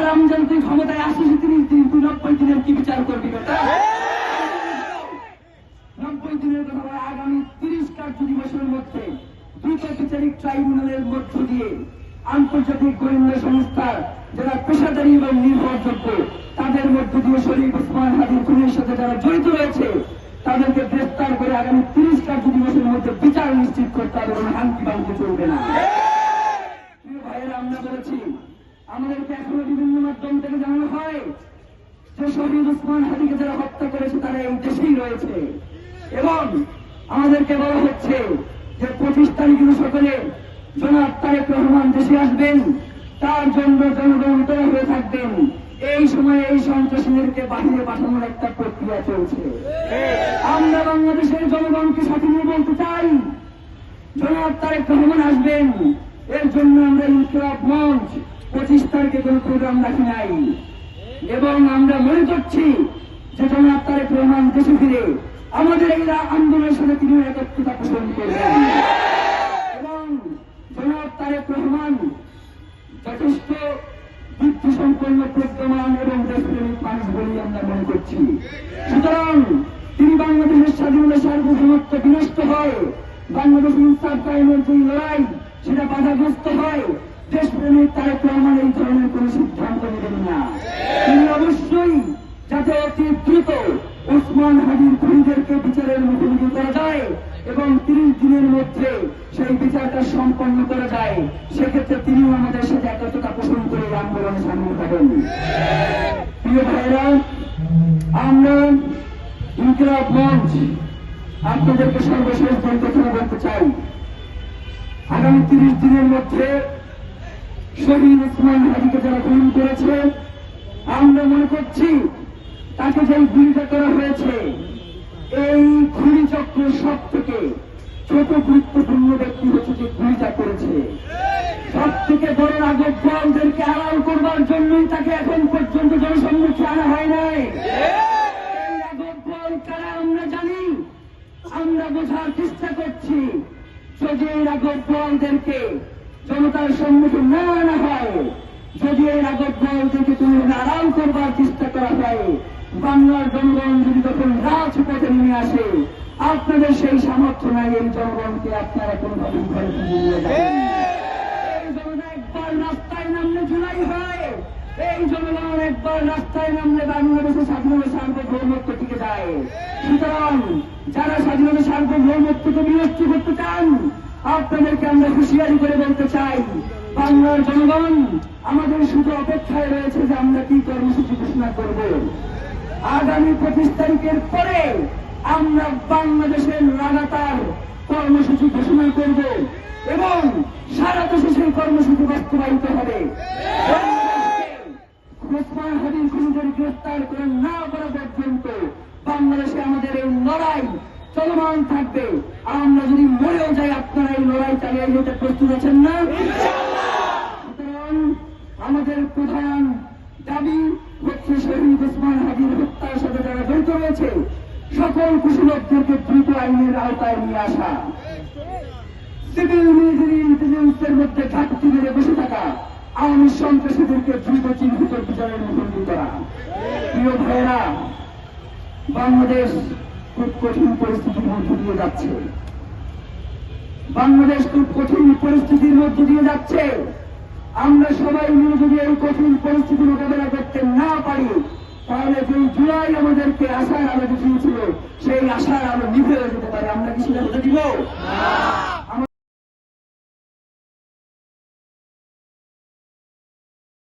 হারামজাদি ক্ষমতায় আসে 30 দিন, তুই 90 দিনের কি বিচার করবি বেটা? 90 দিনের কথা বলে আগামী 30 কার্য দিবসের মধ্যে দ্রুত বিচারিক ট্রাইব্যুনালের মধ্য দিয়ে আন্তর্জাতিক গোয়েন্দা সংস্থার যারা পেশাদারী এবং নির্ভরযোগ্য তাদের মধ্য দিয়ে শরীফ ওসমান হাদির খুনের সাথে যারা জড়িত রয়েছে তাদেরকে গ্রেফতার করে আগামী 30 কার্য দিবসের মধ্যে বিচার নিশ্চিত করতে হবে এবং হাঙ্কি বাঙ্কি চলবে না। প্রিয় ভাইয়েরা, আমরা বলেছি আমাদেরকে এখনো বিভিন্ন মাধ্যম থেকে জানানো হয় যে শরীফ ওসমান হাদিকে যারা হত্যা করেছে তারা এই দেশেই রয়েছে এবং আমাদেরকে বলা হচ্ছে যে 25 তারিখে সকলে জনাব তারেক রহমান দেশে আসবেন, তার জন্য জনগণ তৈরি হয়ে থাকবেন। এই সময়ে এই সন্ত্রাসীদেরকে বাহিরে পাঠানোর একটা প্রক্রিয়া চলছে। আমরা বাংলাদেশের জনগণকে সাথে নিয়ে বলতে চাই জনাব তারেক রহমান আসবেন, এর জন্য আমরা ইনকিলাব মঞ্চ 25 তারিখে কোন প্রোগ্রাম রাখি নাই এবং আমরা মনে করছি যে জনাব তারেক রহমান দেশে ফিরে আমাদের এই আন্দোলনের সাথে তিনি একত্রতা পোষণ করবেন এবং জনাব তারেক রহমান যথেষ্ট বুদ্ধি সম্পন্ন প্রজ্ঞামান এবং দেশপ্রেমিক মানুষ বলেই আমরা মনে করছি। সুতরাং তিনি বাংলাদেশের স্বাধীনতা সার্বভৌমত্ব বিনষ্ট হয়, বাংলাদেশ ইনসাফ কায়েমের যে লড়াই সেটা বাধাগ্রস্ত হয়, দেশপ্রেমিক তারেক রহমান এই ধরনের কোন সিদ্ধান্ত নেবেন না। তিনি অবশ্যই যাতে অতি দ্রুত ওসমান হাদির খুনিদেরকে বিচারের মুখোমুখি করা যায় এবং 30 দিনের মধ্যে সেই বিচারটা সম্পন্ন করা যায়, সেক্ষেত্রে তিনিও আমাদের সাথে একত্রতা পোষণ করে আন্দোলনে সামিল হবেন। প্রিয় ভাইরা, আমরা ইনকিলাব মঞ্চ আপনাদেরকে সর্বশেষ যে কথা বলতে চাই, আগামী 30 দিনের মধ্যে শহীদ ওসমান হাদিকে যারা খুন করেছে আমরা মনে করছি তাকে যে গুলিটা করা হয়েছে এই খুনি চক্র সব থেকে ছোট গুরুত্বপূর্ণ ব্যক্তি হচ্ছে যে গুলিটা করেছে। সব থেকে বড় রাজকদেরকে আড়াল করবার জন্যই তাকে এখন পর্যন্ত জনসম্মুখে আনা হয় নাই। এই রাজকদল কারা আমরা জানি, আমরা বোঝার চেষ্টা করছি। যদি এই রাজকদলদেরকে জনতার সম্মুখে না আনা হয়, যদি এই রাজকদলদেরকে তুমি আড়াল করবার চেষ্টা করা হয়, বাংলার জনগণ যদি তখন রাজপথে নেমে আসে, আপনাদের সেই সামর্থ্য নাই এই জনগণকে আপনারা কোনভাবে ঘরে তুলে নিয়ে যাবেন। এই জনগণ একবার রাস্তায় নামলে জুলাই হয়, এই জনগণ একবার রাস্তায় নামলে বাংলাদেশের স্বাধীনতা সার্বভৌমত্ব টিকে যায়। সুতরাং যারা স্বাধীনতা সার্বভৌমত্বকে বিনষ্ট করতে চান আপনাদেরকে আমরা হুঁশিয়ারি করে বলতে চাই, বাংলার জনগণ আমাদের শুধু অপেক্ষায় রয়েছে যে আমরা কি কর্মসূচি ঘোষণা করব। আগামী 25 তারিখের পরে আমরা বাংলাদেশের লাগাতার কর্মসূচি ঘোষণা করব এবং সারা দেশে সেই কর্মসূচি বাস্তবায়িত হবে। ওসমান হাদির খুনিদের গ্রেফতার করে না করা পর্যন্ত বাংলাদেশে আমাদের এই লড়াই চলমান থাকবে। আমরা যদি মরেও যাই আপনারা এই লড়াই চালিয়ে যেতে প্রস্তুত আছেন না? সুতরাং আমাদের প্রধান দাবি হচ্ছে শহীদ ওসমান হাদির হত্যার সাথে যারা জড়িত রয়েছে সকল কুশলকদেরকে দ্রুত আইনের আওতায় নিয়ে আসা, সিভিল মিলিটারি ইন্টেলিজেন্সের মধ্যে ঘাটতি মেরে বসে থাকা আওয়ামী সন্ত্রাসীদেরকে দ্রুত চিহ্নিত বিচারের মুখোমুখি করা। প্রিয় ভাইয়েরা, বাংলাদেশ খুব কঠিন পরিস্থিতির মধ্য দিয়ে যাচ্ছে, বাংলাদেশ খুব কঠিন পরিস্থিতির মধ্য দিয়ে যাচ্ছে। আমরা সবাই মিলে যদি এই কঠিন পরিস্থিতি মোকাবেলা করতে না পারি তাহলে যে জুলাই আমাদেরকে আশার আলো দেখিয়েছিল সেই আশার আলো নিভে যেতে পারে। আমরা কি সেটা হতে দিব?